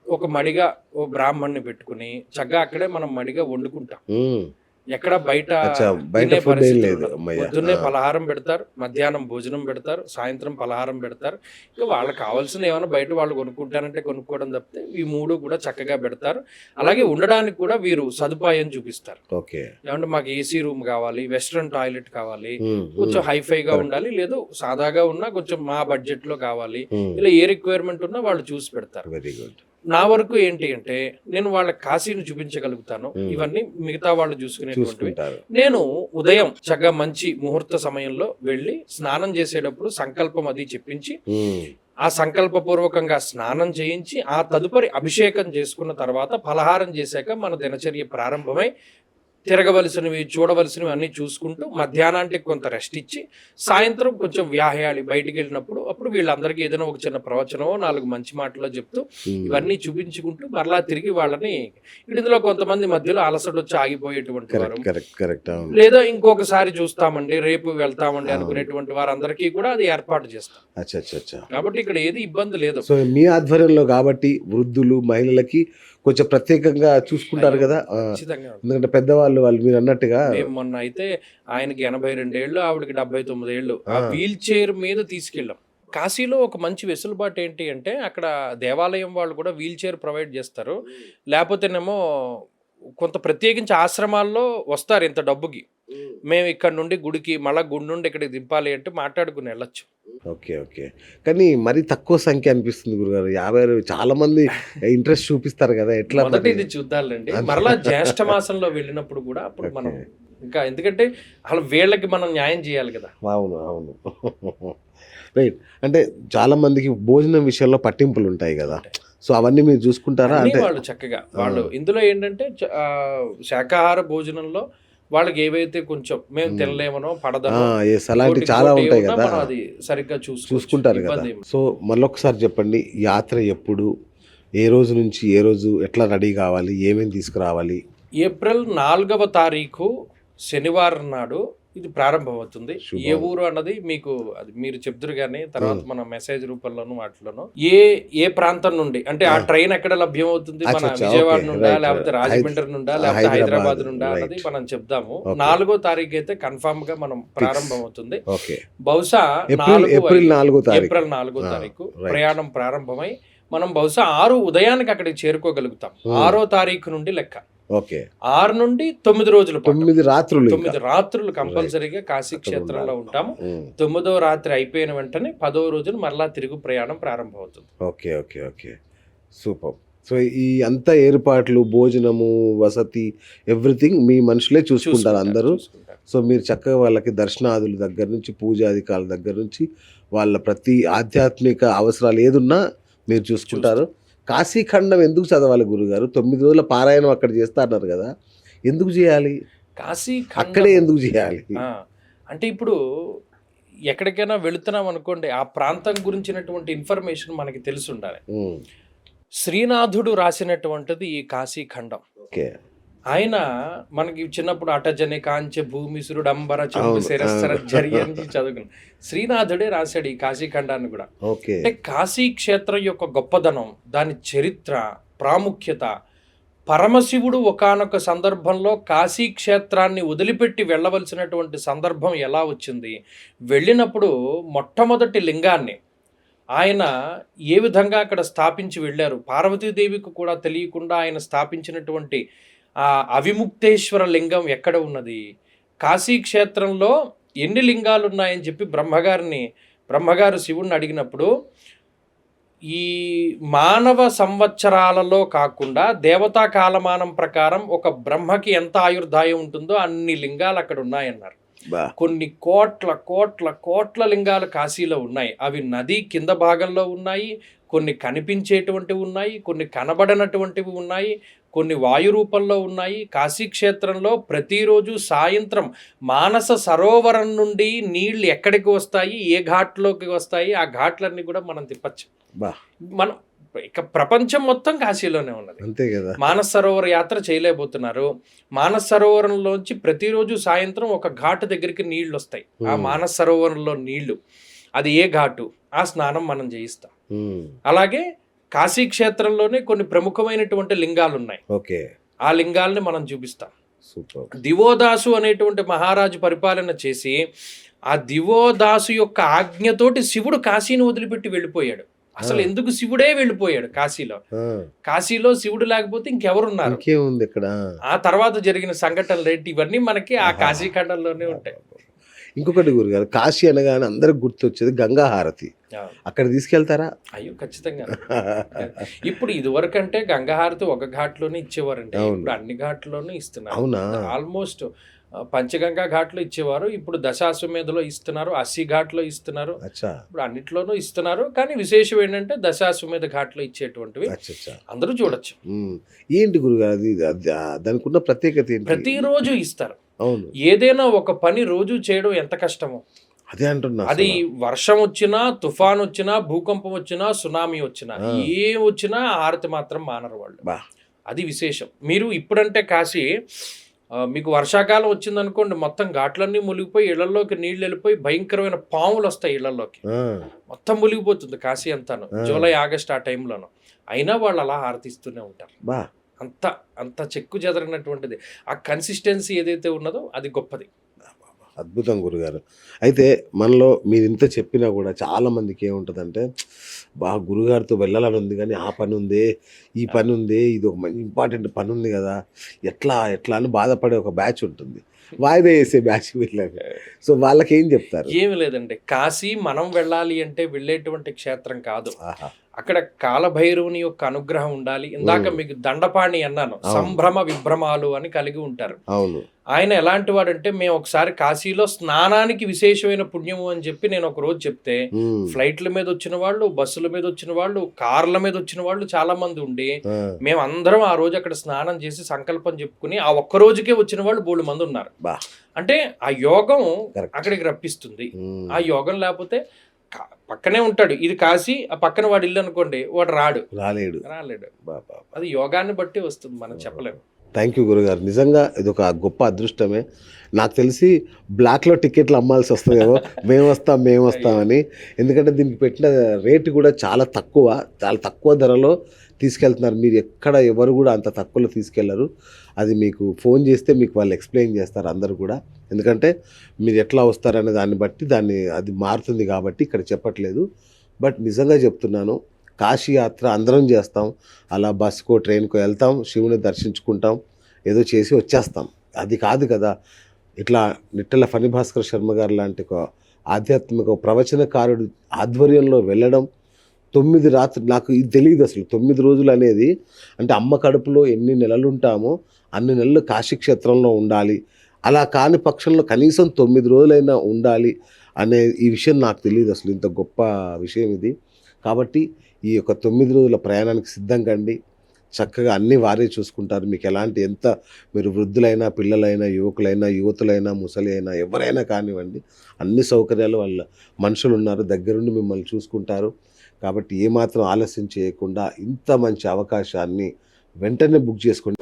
ఒక మడిగా ఓ బ్రాహ్మణ్ణి పెట్టుకుని చక్కగా అక్కడే మనం మడిగా వండుకుంటాం. ఎక్కడ బయట అచ్చా, బయట తినే ఫుడ్ ఏం పరిస్థితి లేదు. ఉండదు. అమ్మయ్య! పొద్దున్నే పలహారం పెడతారు, మధ్యాహ్నం భోజనం పెడతారు, సాయంత్రం పలహారం పెడతారు. ఇక వాళ్ళకి కావాల్సిన ఏమైనా బయట వాళ్ళు కొనుక్కుంటారంటే కొనుక్కోవడం తప్పితే ఈ 3 కూడా చక్కగా పెడతారు. అలాగే ఉండడానికి కూడా వీరు సదుపాయం చూపిస్తారు. ఓకే. ఏమంటే మాకు ఏసీ రూమ్ కావాలి, వెస్ట్రన్ టాయిలెట్ కావాలి, హ్మ్. కొంచెం హ్మ్. హైఫైగా కరెక్ట్. ఉండాలి, లేదు సాదాగా ఉన్నా కొంచెం మా బడ్జెట్లో కావాలి, హ్మ్. ఇలా ఏ రిక్వైర్మెంట్ ఉన్నా వాళ్ళు చూసి పెడతారు. Very good. నా వరకు ఏంటి అంటే నేను వాళ్ళ కాశీని చూపించగలుగుతాను, ఇవన్నీ మిగతా వాళ్ళు చూసుకునేటువంటివి. చూసుకుంటారు. నేను ఉదయం చక్కగా మంచి ముహూర్త సమయంలో వెళ్ళి స్నానం చేసేటప్పుడు సంకల్పం అది చెప్పించి హ్మ్. ఆ సంకల్పపూర్వకంగా స్నానం చేయించి ఆ తదుపరి అభిషేకం చేసుకున్న తర్వాత ఫలహారం చేశాక మన దినచర్య ప్రారంభమై తిరగవలసినవి చూడవలసినవి అన్ని చూసుకుంటూ మధ్యాహ్నానికి కొంత రెస్ట్ ఇచ్చి సాయంత్రం కొంచెం వ్యాయాలి బయటికి వెళ్ళినప్పుడు అప్పుడు వీళ్ళందరికీ ఏదైనా ఒక చిన్న ప్రవచనమో 4 మంచి మాటలో చెప్తూ ఇవన్నీ చూపించుకుంటూ మరలా తిరిగి వాళ్ళని ఇందులో కొంతమంది మధ్యలో అలసట వచ్చి ఆగిపోయేటువంటి వారు, కరెక్ట్, కరెక్ట్, కరెక్ట్. అవును. లేదా ఇంకొకసారి చూస్తామండి రేపు వెళ్తామండి అనుకునేటువంటి వారందరికీ కూడా అది ఏర్పాటు చేస్తాం. అచ్చా, అచ్చా, అచ్చా. కాబట్టి ఇక్కడ ఏది ఇబ్బంది లేదు. సో మీ ఆధ్వర్యంలో కాబట్టి వృద్ధులు, మహిళలకి కొంచెం ప్రత్యేకంగా చూసుకుంటారు కదా. ఖచ్చితంగా ఎందుకంటే పెద్దవాళ్ళు వాళ్ళు మీరు అన్నట్టుగా మేము మొన్న అయితే ఆయనకి 82 ఏళ్ళు, ఆవిడకి 79 ఏళ్ళు, ఆ వీల్ చైర్ మీద తీసుకెళ్ళాం. కాశీలో ఒక మంచి వెసులుబాటు ఏంటి అంటే అక్కడ దేవాలయం వాళ్ళు కూడా వీల్ చైర్ ప్రొవైడ్ చేస్తారు. లేకపోతేనేమో కొంత ప్రత్యేకించి ఆశ్రమాల్లో వస్తారు ఇంత డబ్బుకి, మేము ఇక్కడ నుండి గుడికి మళ్ళీ గుడి నుండి ఇక్కడికి దింపాలి అంటే మాట్లాడుకుని వెళ్ళొచ్చు. Okay, okay. కానీ మరి తక్కువ సంఖ్య అనిపిస్తుంది గురుగారు. 50 చాలా మంది ఇంట్రెస్ట్ చూపిస్తారు కదా, ఎట్లా మొదటి ఇది చూద్దాంలేండి. మరలా జ్యేష్ఠ మాసంలో వెళ్ళినప్పుడు కూడా అప్పుడు మనం ఇంకా ఎందుకంటే అసలు వీళ్ళకి మనం న్యాయం చేయాలి కదా. అవును, అవును. రైట్. అంటే చాలా మందికి భోజనం విషయంలో పట్టింపులు ఉంటాయి కదా, సో అవన్నీ మీరు చూసుకుంటారా? అన్నీ అంటే వాళ్ళు చక్కగా వాళ్ళు ఇందులో ఏంటంటే శాకాహార భోజనంలో వాళ్ళకి ఏవైతే కొంచెం మేము తినలేమనో పడదనో అలాంటి చాలా ఉంటాయి ఏమన్నా కదా, మనం అది సరిగ్గా చూసుకుంటారు కదా. ఇబ్బంది ఏమి. సో మళ్ళొకసారి చెప్పండి, యాత్ర ఎప్పుడు, ఏ రోజు నుంచి ఏ రోజు, ఎట్లా రెడీ కావాలి, ఏమేమి తీసుకురావాలి? ఏప్రిల్ 4వ తారీఖు శనివారం నాడు ఇది ప్రారంభమవుతుంది. ఏ ఊరు అన్నది మీకు అది మీరు చెప్తురు కానీ తర్వాత మన మెసేజ్ రూపంలోను వాటిలోను ఏ ప్రాంతం నుండి అంటే ఆ ట్రైన్ ఎక్కడ లభ్యం అవుతుంది, మన విజయవాడ నుండా లేకపోతే రాజమండ్రి నుండా లేకపోతే హైదరాబాద్ నుండా అన్నది మనం చెప్దాము. 4వ తారీఖు అయితే కన్ఫామ్ గా మనం ప్రారంభం అవుతుంది. బహుశా ఏప్రిల్ 4వ తారీఖు ప్రయాణం ప్రారంభమై మనం బహుశా 6 ఉదయానికి అక్కడికి చేరుకోగలుగుతాం. 6వ తారీఖు నుండి లెక్క. ఓకే. 6 నుండి 9 రోజులు, 9 రాత్రులు, 9 రాత్రులు కంపల్సరీగా కాశీ క్షేత్రంలో ఉంటాము. 9వ రాత్రి అయిపోయిన వెంటనే 10వ రోజున మరలా తిరుగు ప్రయాణం ప్రారంభమవుతుంది. Okay, okay, okay. Super. So ఈ అంతా ఏర్పాట్లు, భోజనము, వసతి, ఎవ్రీథింగ్ మీ మనుషులే చూసుకుంటారు అందరూ. సో మీరు చక్కగా వాళ్ళకి దర్శనాదుల దగ్గర నుంచి పూజాధికారుల దగ్గర నుంచి వాళ్ళ ప్రతి ఆధ్యాత్మిక అవసరాలు ఏదున్నా మీరు చూసుకుంటారు. కాశీఖండం ఎందుకు చదవాలి గురుగారు? 9 రోజుల పారాయణం అక్కడ చేస్తా అన్నారు కదా, ఎందుకు చేయాలి? అక్కడే ఎందుకు చేయాలి? అంటే ఇప్పుడు ఎక్కడికైనా వెళుతున్నాం అనుకోండి, ఆ ప్రాంతం గురించినటువంటి ఇన్ఫర్మేషన్ మనకి తెలిసి ఉండాలి. శ్రీనాథుడు రాసినటువంటిది ఈ కాశీఖండం. ఓకే. ఆయన మనకి చిన్నప్పుడు అటజని కాంచె భూమిసురుడు అంబర చెంపు శిరస్సర జరి అని చదువుకున్నాం. శ్రీనాథుడే రాశాడు ఈ కాశీఖండాన్ని కూడా. అంటే కాశీ క్షేత్రం యొక్క గొప్పదనం, దాని చరిత్ర, ప్రాముఖ్యత, పరమశివుడు ఒకానొక సందర్భంలో కాశీ క్షేత్రాన్ని వదిలిపెట్టి వెళ్ళవలసినటువంటి సందర్భం ఎలా వచ్చింది, వెళ్ళినప్పుడు మొట్టమొదటి లింగాన్ని ఆయన ఏ విధంగా అక్కడ స్థాపించి వెళ్ళారు, పార్వతీదేవికి కూడా తెలియకుండా ఆయన స్థాపించినటువంటి ఆ అవిముక్తేశ్వర లింగం ఎక్కడ ఉన్నది, కాశీ క్షేత్రంలో ఎన్ని లింగాలు ఉన్నాయని చెప్పి బ్రహ్మగారు శివుణ్ణి అడిగినప్పుడు ఈ మానవ సంవత్సరాలలో కాకుండా దేవతా కాలమానం ప్రకారం ఒక బ్రహ్మకి ఎంత ఆయుర్దాయం ఉంటుందో అన్ని లింగాలు అక్కడ ఉన్నాయన్నారు. కొన్ని కోట్ల కోట్ల కోట్ల లింగాలు కాశీలో ఉన్నాయి. అవి నది కింద భాగంలో ఉన్నాయి, కొన్ని కనిపించేటువంటివి ఉన్నాయి, కొన్ని కనబడనటువంటివి ఉన్నాయి, కొన్ని వాయు రూపంలో ఉన్నాయి. కాశీక్షేత్రంలో ప్రతిరోజు సాయంత్రం మానస సరోవరం నుండి నీళ్లు ఎక్కడికి వస్తాయి, ఏ ఘాట్లోకి వస్తాయి, ఆ ఘాట్లన్నీ కూడా మనం తిప్పచ్చు. మనం ఇక ప్రపంచం మొత్తం కాశీలోనే ఉన్నది, అంతే కదా. మానస సరోవర యాత్ర చేయలేకపోతున్నారు. మానస సరోవరంలోంచి ప్రతిరోజు సాయంత్రం ఒక ఘాటు దగ్గరికి నీళ్లు వస్తాయి. ఆ మానస సరోవరంలో నీళ్లు, అది ఏ ఘాటు, ఆ స్నానం మనం చేయిస్తాం. అలాగే కాశీ క్షేత్రంలోనే కొన్ని ప్రముఖమైనటువంటి లింగాలు ఉన్నాయి. ఓకే. ఆ లింగాల్ని మనం చూపిస్తాం. సూపర్. దివోదాసు అనేటువంటి మహారాజు పరిపాలన చేసి ఆ దివోదాసు యొక్క ఆజ్ఞతోటి శివుడు కాశీని వదిలిపెట్టి వెళ్ళిపోయాడు. అసలు ఎందుకు శివుడే వెళ్ళిపోయాడు కాశీలో. కాశీలో శివుడు లేకపోతే ఇంకెవరున్నారు? ఇంకేముంది ఇక్కడ? ఆ తర్వాత జరిగిన సంఘటనలు ఏంటి, ఇవన్నీ మనకి ఆ కాశీ ఖండంలోనే ఉంటాయి. ఇంకొకటి గురుగారు, కాశీ అనగానే అందరికి గుర్తొచ్చేది గంగా హారతి. అక్కడ తీసుకెళ్తారా? అయ్యో ఖచ్చితంగా. ఇప్పుడు ఇదివరకు అంటే గంగాహారతి ఒక ఘాట్లోనే ఇచ్చేవారండి. ఇప్పుడు అన్ని ఘాట్లోనూ ఇస్తున్నారు. అవునా? ఆల్మోస్ట్ పంచగంగా ఘాట్లో ఇచ్చేవారు, ఇప్పుడు దశాశ్వమేధలో ఇస్తున్నారు, 80 ఘాట్లో ఇస్తున్నారు, ఇప్పుడు అన్నిట్లోనూ ఇస్తున్నారు. కానీ విశేషం ఏంటంటే దశాశ్వమేధ ఘాట్లో ఇచ్చేటువంటివి అందరూ చూడొచ్చు. ఏంటి గురుగారు అది, దానికి ఉన్న ప్రత్యేకత ఏంటి? ప్రతిరోజు ఇస్తారు. అవును. ఏదైనా ఒక పని రోజు చేయడం ఎంత కష్టమో. అదే అంటున్నా. అది వర్షం వచ్చినా, తుఫాన్ వచ్చినా, భూకంపం వచ్చినా, సునామీ వచ్చినా, ఏం వచ్చినా హారతి మాత్రం మానరు వాళ్ళు. అది విశేషం. మీరు ఇప్పుడంటే కాశీ మీకు వర్షాకాలం వచ్చిందనుకోండి, మొత్తం ఘాట్లన్నీ మునిగిపోయి ఇళ్లలోకి నీళ్లు వెళ్ళిపోయి భయంకరమైన పాములు వస్తాయి ఇళ్లలోకి, మొత్తం మునిగిపోతుంది కాశీ అంతాను. జూలై ఆగస్ట్ ఆ టైంలోను. అయినా వాళ్ళు అలా హారతిస్తూనే ఉంటారు. అంత అంత చెక్కు చెదరినటువంటిది. ఆ కన్సిస్టెన్సీ ఏదైతే ఉన్నదో అది గొప్పది. అద్భుతం గురుగారు. అయితే మనలో మీరు ఇంత చెప్పినా కూడా చాలామందికి ఏముంటుందంటే, బాగా గురుగారితో వెళ్ళాలని ఉంది కానీ ఆ పని ఉంది, ఈ పని ఉంది, ఇది ఒక ఇంపార్టెంట్ పని ఉంది కదా, ఎట్లా ఎట్లా అని బాధపడే ఒక బ్యాచ్ ఉంటుంది, వాయిదా వేసే బ్యాచ్ వీళ్ళకి. సో వాళ్ళకి ఏం చెప్తారు? ఏమి లేదండి, కాశీ మనం వెళ్ళాలి అంటే వెళ్ళేటువంటి క్షేత్రం కాదు. అక్కడ కాలభైరవుని యొక్క అనుగ్రహం ఉండాలి. ఇందాక మీకు దండపాణి అన్నాను, సంభ్రమ విభ్రమాలు అని కలిగి ఉంటారు. అవును. ఆయన ఎలాంటి వాడంటే, మేము ఒకసారి కాశీలో స్నానానికి విశేషమైన పుణ్యము అని చెప్పి నేను ఒక రోజు చెప్తే, ఫ్లైట్ల మీద వచ్చిన వాళ్ళు, బస్సుల మీద వచ్చిన వాళ్ళు, కార్ల మీద వచ్చిన వాళ్ళు చాలా మంది ఉండి, మేము అందరం ఆ రోజు అక్కడ స్నానం చేసి సంకల్పం చెప్పుకుని ఆ ఒక్క రోజుకే వచ్చిన వాళ్ళు 3 మంది ఉన్నారు. అంటే ఆ యోగం అక్కడికి రప్పిస్తుంది. ఆ యోగం లేకపోతే పక్కనే ఉంటాడు, ఇది కాశీ, ఆ పక్కన వాడు ఇల్లు అనుకోండి, వాడు రాలేడు. అది యోగాన్ని బట్టి వస్తుంది, మనం చెప్పలేము. థ్యాంక్ యూ గురుగారు. నిజంగా ఇది ఒక గొప్ప అదృష్టమే. నాకు తెలిసి బ్లాక్లో టికెట్లు అమ్మాల్సి వస్తుందేమో, మేము వస్తామని. ఎందుకంటే దీనికి పెట్టిన రేటు కూడా చాలా తక్కువ ధరలో తీసుకెళ్తున్నారు. మీరు ఎక్కడ ఎవరు కూడా అంత తక్కువలో తీసుకెళ్లరు. అది మీకు ఫోన్ చేస్తే మీకు వాళ్ళు ఎక్స్ప్లెయిన్ చేస్తారు అందరు కూడా. ఎందుకంటే మీరు ఎట్లా వస్తారనే దాన్ని బట్టి అది మారుతుంది కాబట్టి ఇక్కడ చెప్పట్లేదు. బట్ నిజంగా చెప్తున్నాను, కాశీ యాత్ర అందరం చేస్తాం, అలా బస్కో ట్రైన్కో వెళ్తాం, శివుని దర్శించుకుంటాం, ఏదో చేసి వచ్చేస్తాం. అది కాదు కదా. ఇట్లా నిట్టెల ఫణిభాస్కర్ శర్మ గారు లాంటి ఒక ఆధ్యాత్మిక ప్రవచనకారుడు ఆధ్వర్యంలో వెళ్ళడం, 9 రాత్రులు, నాకు ఇది తెలియదు అసలు 9 రోజులు అనేది. అంటే అమ్మ కడుపులో ఎన్ని నెలలు ఉంటామో అన్ని నెలలు కాశీ క్షేత్రంలో ఉండాలి, అలా కాని పక్షంలో కనీసం 9 రోజులైనా ఉండాలి అనే ఈ విషయం నాకు తెలియదు అసలు. ఇంత గొప్ప విషయం ఇది. కాబట్టి ఈ యొక్క 9 రోజుల ప్రయాణానికి సిద్ధం కండి. చక్కగా అన్నీ వారే చూసుకుంటారు. మీకు ఎంత మీరు వృద్ధులైనా, పిల్లలైనా, యువకులైనా, యువతులైనా, ముసలి అయినా, ఎవరైనా కానివ్వండి, అన్ని సౌకర్యాలు వాళ్ళ మనుషులు ఉన్నారు, దగ్గరుండి మిమ్మల్ని చూసుకుంటారు. కాబట్టి ఏమాత్రం ఆలస్యం చేయకుండా ఇంత మంచి అవకాశాన్ని వెంటనే బుక్ చేసుకోండి.